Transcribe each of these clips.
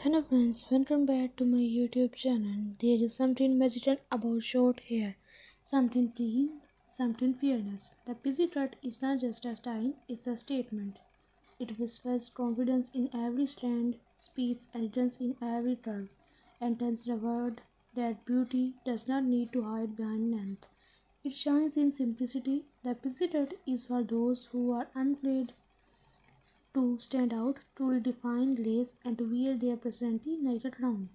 Hello friends, welcome back to my YouTube channel. There is something magical about short hair, something free, something fearless. The pixie cut is not just a style, it's a statement. It whispers confidence in every strand, speeds elegance in every curve, and tells the world that beauty does not need to hide behind length. It shines in simplicity. The pixie cut is for those who are unafraid to stand out, to redefine lace, and to wear their personality like a crown.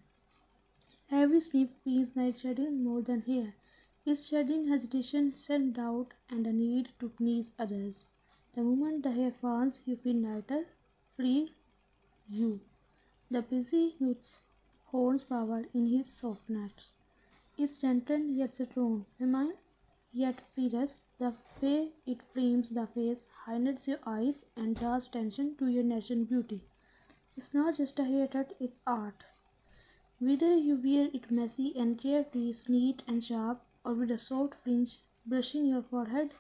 Every sleep feels like shedding more than hair. It's shedding hesitation, self-doubt, and the need to please others. The moment the hair falls, you feel lighter, free, you. The busy youth holds power in his softness. It's gentle yet strong, feminine yet fierce. The way it frames the face, highlights your eyes, and draws attention to your natural beauty. It's not just a haircut, it's art. Whether you wear it messy and carefree, neat and sharp, or with a soft fringe brushing your forehead,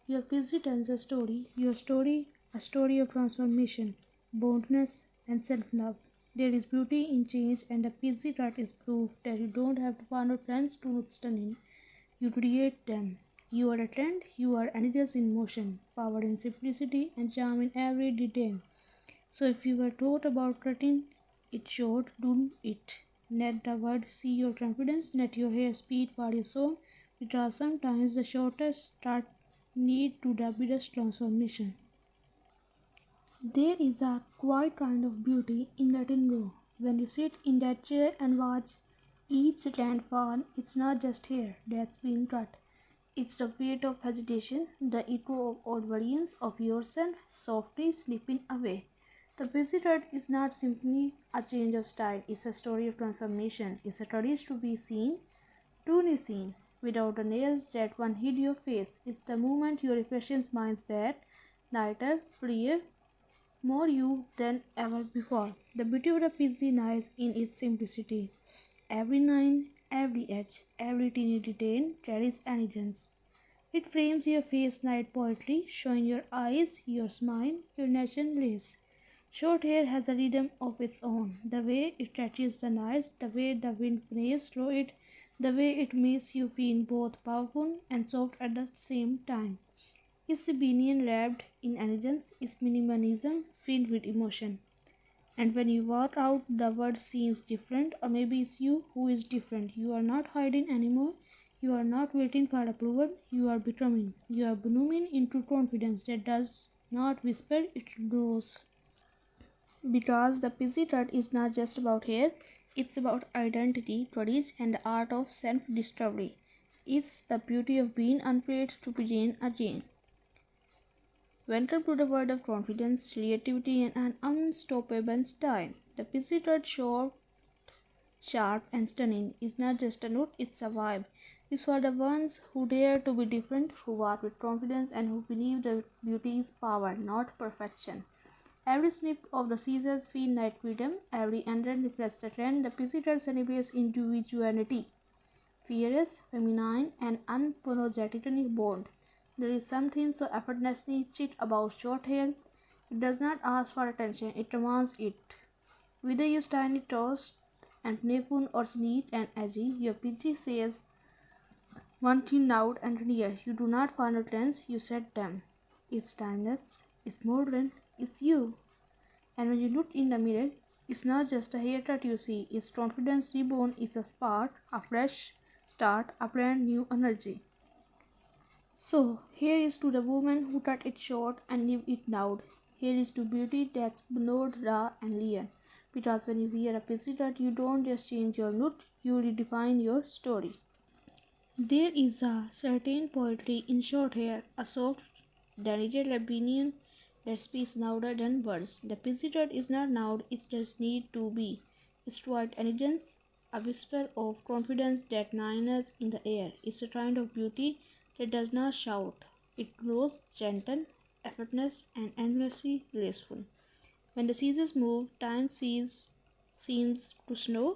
your pixie tells a story. Your story, a story of transformation, boldness, and self-love. There is beauty in change, and the pixie cut is proof that you don't have to follow trends to look stunning. You create them. You are a trend, you are energies in motion, power in simplicity, and charm in every detail. So if you were taught about cutting it short, do it. Let the world see your confidence, let your hair speak for your soul, because sometimes the shortest start need to the biggest transformation. There is a quiet kind of beauty in letting go. When you sit in that chair and watch each strand fall, it's not just hair that's being cut. It's the weight of hesitation, the echo of old versions of yourself softly slipping away. The busy cut is not simply a change of style, it's a story of transformation. It's a courage to be seen, truly seen, without the nails that one hid your face. It's the moment your reflection smiles back, lighter, freer, more you than ever before. The beauty of the pixie lies in its simplicity. Every line, every edge, every teeny detail carries elegance. It frames your face like poetry, showing your eyes, your smile, your natural grace. Short hair has a rhythm of its own. The way it touches the nights, the way the wind plays through it, the way it makes you feel both powerful and soft at the same time. It's rebellion wrapped in elegance, it's minimalism filled with emotion. And when you walk out, the world seems different, or maybe it's you who is different. You are not hiding anymore. You are not waiting for approval. You are becoming. You are blooming into confidence that does not whisper, it grows. Because the pixie cut is not just about hair, it's about identity, courage, and the art of self discovery. It's the beauty of being unafraid to begin again. Welcome to the world of confidence, creativity, and an unstoppable style. The pixie cut short, sharp, and stunning is not just a look, it's a vibe. It's for the ones who dare to be different, who walk with confidence, and who believe that beauty is power, not perfection. Every snip of the scissors feels like freedom, every ending reflects a trend. The pixie cut celebrates individuality, fierce, feminine, and unapologetically bold. There is something so effortlessly chic about short hair. It does not ask for attention, it demands it. Whether you style it tossed and playful or neat and edgy, your pixie says one thing loud and clear. You do not follow trends, you set them. It's timeless, it's modern, it's you. And when you look in the mirror, it's not just a haircut you see, it's confidence reborn, it's a spark, a fresh start, a brand new energy. So, here is to the woman who cut it short and leave it loud. Here is to beauty that's bold, raw, and real. Because when you wear a pixie cut, you don't just change your look, you redefine your story. There is a certain poetry in short hair, a soft, delicate opinion that speaks louder than words. The pixie cut is not loud, it just need to be. It's quiet elegance, a whisper of confidence that lingers in the air. It's a kind of beauty that does not shout. It grows gentle, effortless, and endlessly graceful. When the seasons move, seems to slow.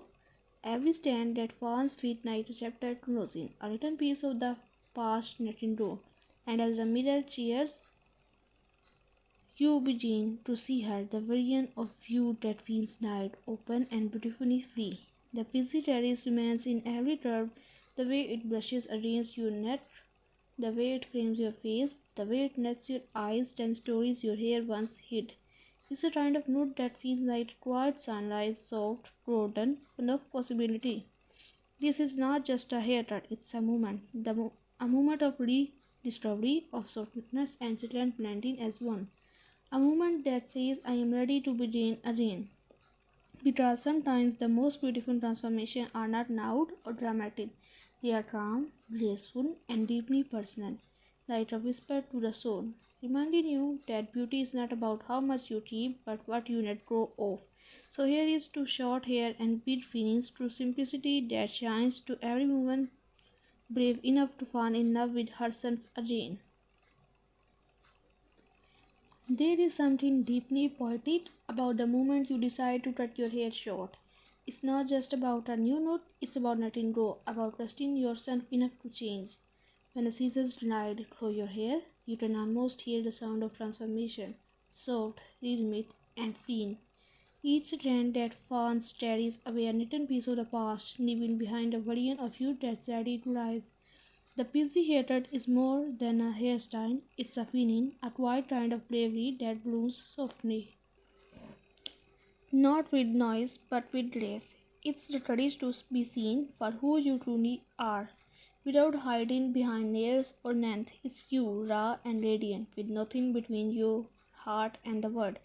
Every stand that falls feels like a chapter closing, a little piece of the past letting go. And as the mirror cheers You begin to see her, the version of you that feels light, open, and beautifully free. The busy terrace remains in every curve, the way it brushes against your neck, the way it frames your face, the way it nets your eyes, ten stories your hair once hid. It's a kind of nude that feels like quiet sunlight, soft, golden, full of possibility. This is not just a haircut, it's a moment. A moment of rediscovery, of softness and silent blending as one. A moment that says, I am ready to begin again. Because sometimes the most beautiful transformations are not loud or dramatic. They are calm, graceful, and deeply personal, like a whisper to the soul, reminding you that beauty is not about how much you keep, but what you let go of. So here is to short hair and beat feelings, to simplicity that shines, to every woman brave enough to fall in love with herself again. There is something deeply poetic about the moment you decide to cut your hair short. It's not just about a new note, it's about letting go, about trusting yourself enough to change. When the scissors glide through your hair, you can almost hear the sound of transformation, soft, rhythmic, and freeing. Each strand that falls carries away a little piece of the past, leaving behind a version of you that's ready to rise. The busy haircut is more than a hairstyle, it's a feeling, a quiet kind of bravery that blooms softly. Not with noise, but with grace. It's the courage to be seen for who you truly are, without hiding behind layers or length. It's you, raw and radiant, with nothing between your heart and the world.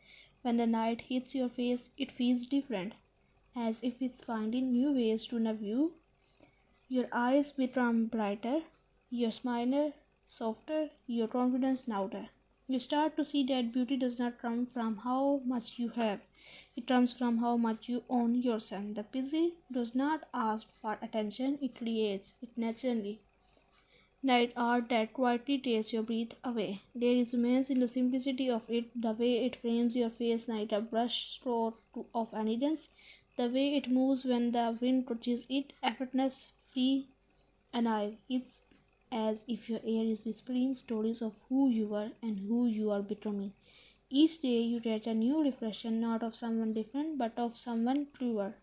When the light hits your face, it feels different, as if it's finding new ways to love you. Your eyes become brighter, your smile softer, your confidence louder. You start to see that beauty does not come from how much you have, it comes from how much you own yourself. The busy does not ask for attention, it creates it naturally. Night art that quietly takes your breath away. There is immense in the simplicity of it, the way it frames your face like a brush stroke of elegance, the way it moves when the wind touches it, effortless, free, alive. It's as if your air is whispering stories of who you were and who you are becoming. Each day you get a new reflection, not of someone different, but of someone truer.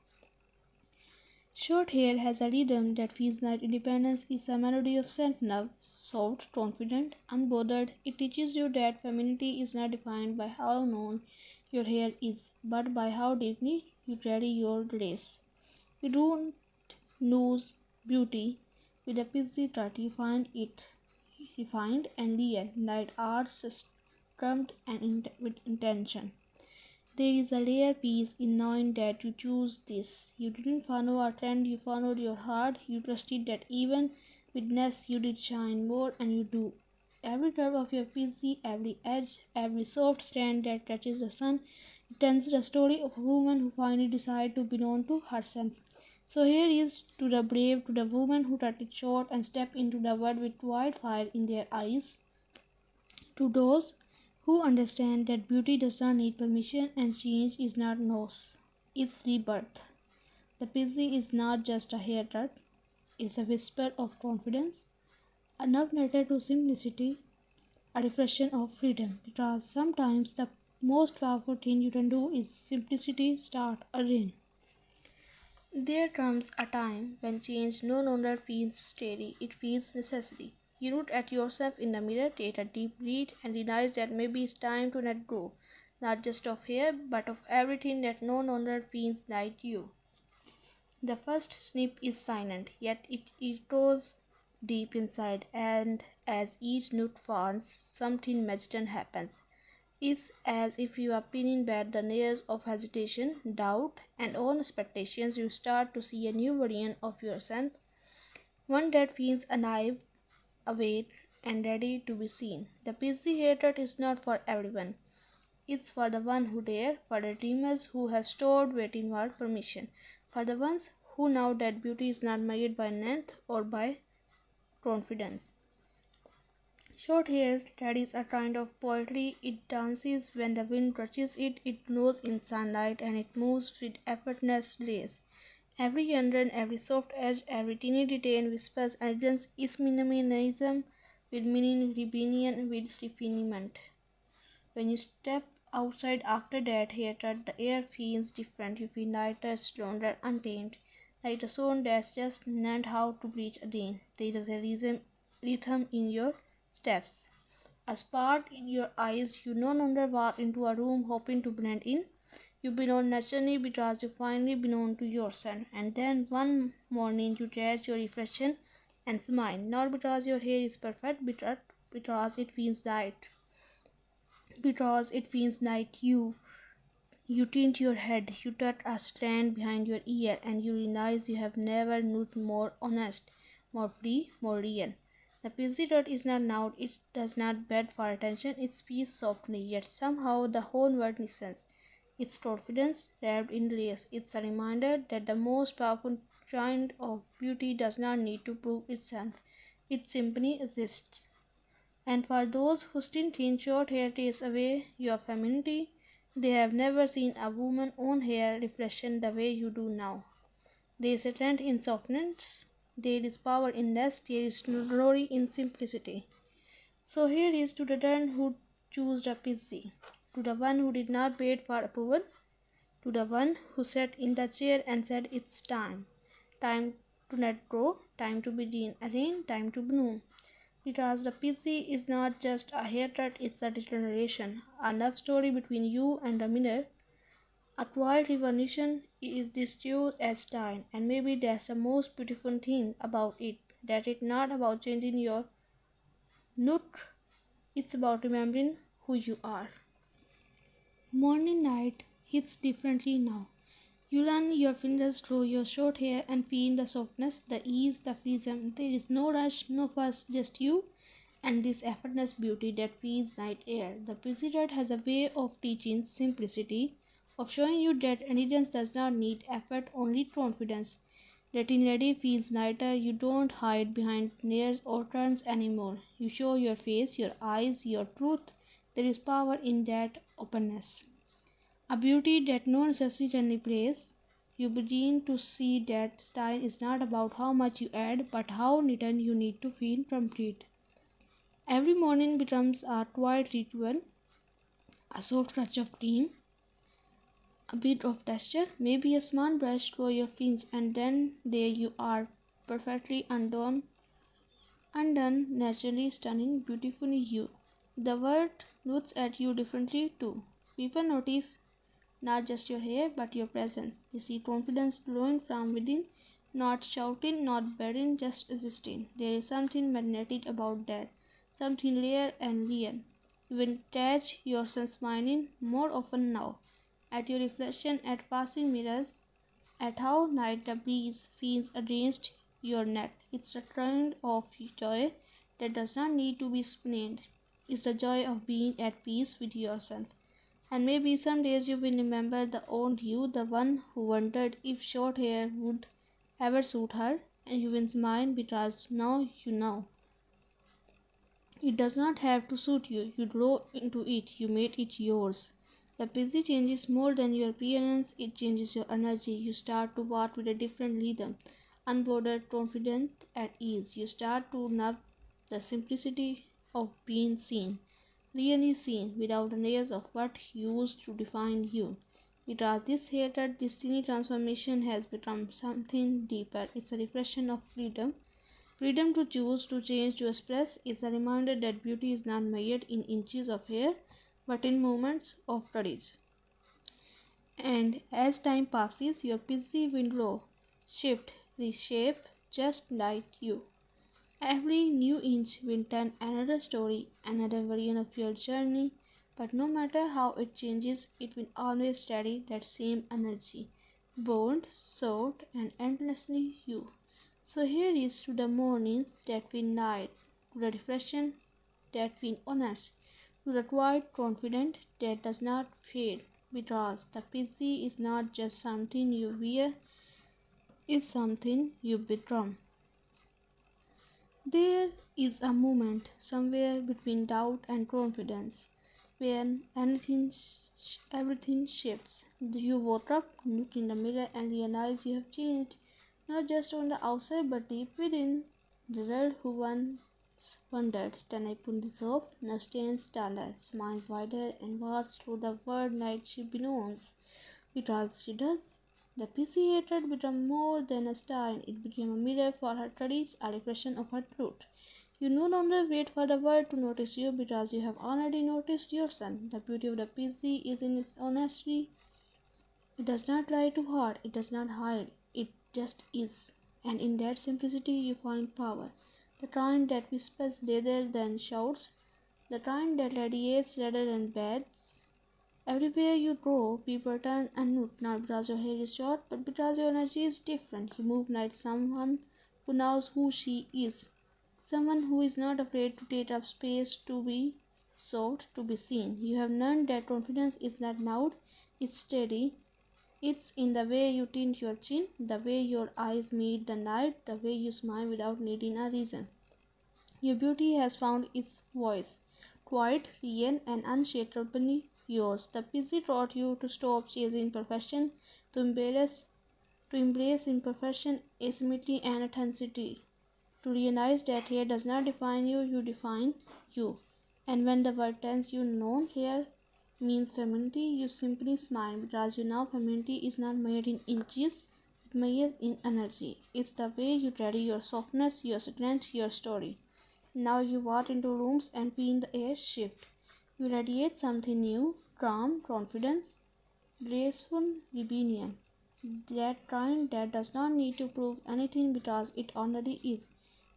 Short hair has a rhythm that feels like independence is a melody of self-love, soft, confident, unbothered. It teaches you that femininity is not defined by how long your hair is, but by how deeply you carry your grace. You don't lose beauty with a busy cut, you find it refined and real, like art structured and with intention. There is a rare peace in knowing that you choose this. You didn't follow a trend, you followed your heart. You trusted that even with less you did shine more, and you do. Every curve of your PC, every edge, every soft strand that touches the sun, it tells the story of a woman who finally decided to belong to herself. So here is to the brave, to the woman who cut it short and stepped into the world with wildfire in their eyes, to those who understand that beauty does not need permission and change is not loss, it's rebirth. The busy is not just a haircut, it's a whisper of confidence, a love letter to simplicity, a reflection of freedom. Because sometimes the most powerful thing you can do is simplicity start again. There comes a time when change no longer feels steady, it feels necessary. You look at yourself in the mirror, take a deep breath, and realize that maybe it's time to let go, not just of hair, but of everything that no longer feels like you. The first snip is silent, yet it echoes deep inside, and as each note falls, something magical happens. It's as if you are peeling back the layers of hesitation, doubt, and own expectations. You start to see a new version of yourself, one that feels alive, awake, and ready to be seen. The busy haircut is not for everyone. It's for the one who dare, for the dreamers who have stored waiting for permission, for the ones who know that beauty is not measured by length or by confidence. Short hair carries a kind of poetry. It dances when the wind touches it, it glows in sunlight, and it moves with effortless grace. Every under, every soft edge, every teeny detail whispers elegance is minimalism with meaning, rebellion with refinement. When you step outside after that haircut, the air feels different. You feel lighter, stronger, untamed, like a soul that's just learned how to breathe again. There is a rhythm in your steps, a spark in your eyes. You no longer walk into a room hoping to blend in. You belong naturally because you finally belong to yourself. And then one morning you catch your reflection and smile, not because your hair is perfect, but because it feels right. Because it feels like you. You tilt your head, you tuck a strand behind your ear, and you realize you have never looked more honest, more free, more real. The pixie dot is not loud, it does not beg for attention, it speaks softly, yet somehow the whole world listens. It's confidence wrapped in layers. It's a reminder that the most powerful kind of beauty does not need to prove itself. It simply exists. And for those who still think short hair takes away your femininity, they have never seen a woman's own hair reflection the way you do now. There is strength in softness, there is power in less, there is glory in simplicity. So here is to the one who chose the pixie, to the one who did not wait for approval, to the one who sat in the chair and said it's time. Time to let go, time to begin again, time to bloom. Because the PC is not just a haircut, it's a declaration, a love story between you and the mirror, a quiet revolution is distinct as style, and maybe that's the most beautiful thing about it, that it's not about changing your look, it's about remembering who you are. Morning light hits differently now. You run your fingers through your short hair and feel the softness, the ease, the freedom. There is no rush, no fuss, just you and this effortless beauty that feels like air. The President has a way of teaching simplicity, of showing you that elegance does not need effort, only confidence. Getting ready feels lighter. You don't hide behind layers or turns anymore. You show your face, your eyes, your truth. There is power in that openness. A beauty that no necessity can replace. You begin to see that style is not about how much you add, but how little you need to feel complete. Every morning becomes a quiet ritual, a soft touch of cream, a bit of texture, maybe a small brush through your fingers, and then there you are, perfectly undone, naturally stunning, beautifully you. The world looks at you differently too. People notice not just your hair, but your presence. They see confidence glowing from within, not shouting, not begging, just existing. There is something magnetic about that, something rare and real. You will catch yourself smiling more often now, at your reflection, at passing mirrors, at how light the breeze feels against your neck. It's a kind of joy that does not need to be explained. It's the joy of being at peace with yourself. And maybe some days you will remember the old you, the one who wondered if short hair would ever suit her, and you will smile because now you know. It does not have to suit you. You grow into it, you made it yours. The busy changes more than your appearance, it changes your energy. You start to walk with a different rhythm, unbothered, confident, at ease. You start to love the simplicity of being seen, really seen, without the layers of what used to define you. Because this hated destiny transformation has become something deeper. It's a reflection of freedom. Freedom to choose, to change, to express is a reminder that beauty is not measured in inches of hair, but in moments of courage. And as time passes, your busy will grow, shift, reshape, just like you. Every new inch will tell another story, another version of your journey, but no matter how it changes, it will always carry that same energy, bold, soft, and endlessly you. So here is to the mornings that feel light, to the reflection that feel honest, to the quiet confident that does not fade, because the pixie is not just something you wear, it's something you become. There is a moment somewhere between doubt and confidence when everything shifts. You woke up, look in the mirror, and realize you have changed, not just on the outside but deep within. The girl who once wondered. Then I put this off, now stands taller, smiles wider, and walks through the world night she belongs. Because she does. The PC hatred became more than a sign, it became a mirror for her courage, a reflection of her truth. You no longer wait for the world to notice you because you have already noticed yourself. The beauty of the PC is in its honesty. It does not try too hard, it does not hide, it just is. And in that simplicity you find power. The kind that whispers rather than shouts, the kind that radiates rather than beds. Everywhere you go, people turn and look, not because your hair is short, but because your energy is different. You move like someone who knows who she is. Someone who is not afraid to take up space, to be sought, to be seen. You have learned that confidence is not loud, it's steady. It's in the way you tint your chin, the way your eyes meet the night, the way you smile without needing a reason. Your beauty has found its voice, quiet, real, and unshakably yours. The busy taught you to stop chasing perfection, to embrace imperfection, asymmetry, and authenticity. To realize that hair does not define you, you define you. And when the word tells you no, hair means femininity, you simply smile because you know femininity is not made in inches, it measures in energy. It's the way you carry your softness, your strength, your story. Now you walk into rooms and feel the air shift. You radiate something new, calm, confidence, graceful rebellion. That kind that does not need to prove anything because it already is.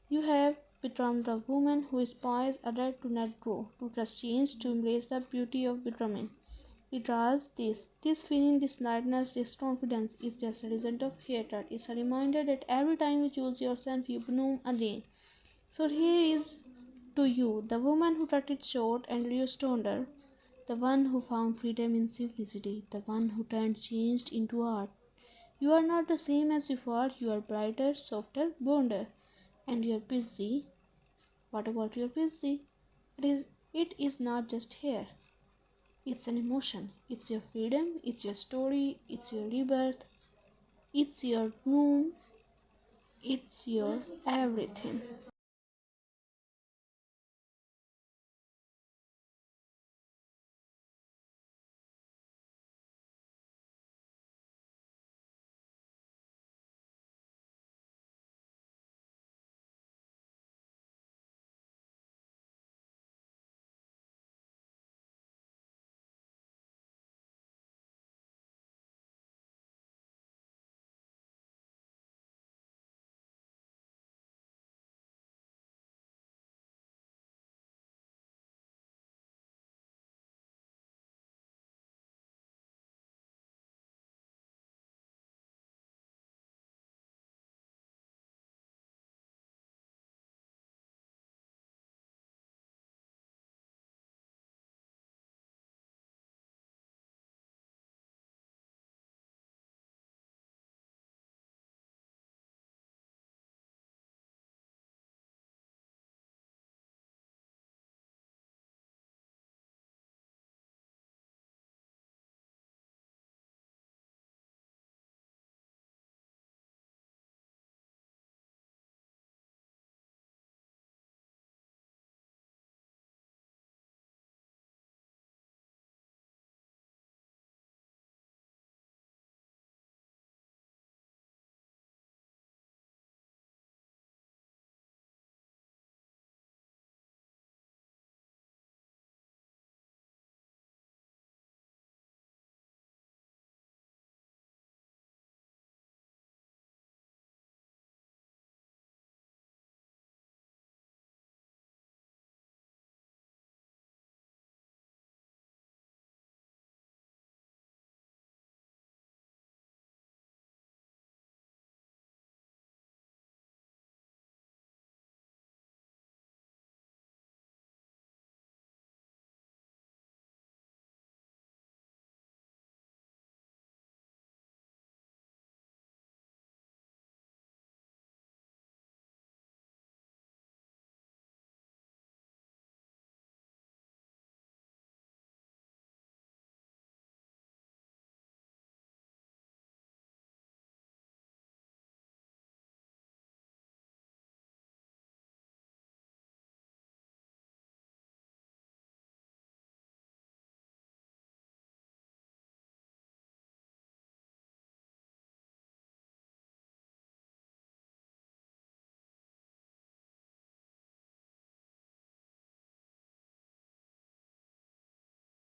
You have become the woman who inspires others to let go, to trust change, to embrace the beauty of becoming. Because this feeling, this lightness, this confidence is just a result of hatred. It's a reminder that every time you choose yourself, you bloom again. So here is to you, the woman who cut it short and reduced her, the one who found freedom in simplicity, the one who turned changed into art. You are not the same as before, you are brighter, softer, bolder, and you are busy. What about your busy? It is not just hair. It's an emotion. It's your freedom, it's your story, it's your rebirth, it's your room, it's your everything.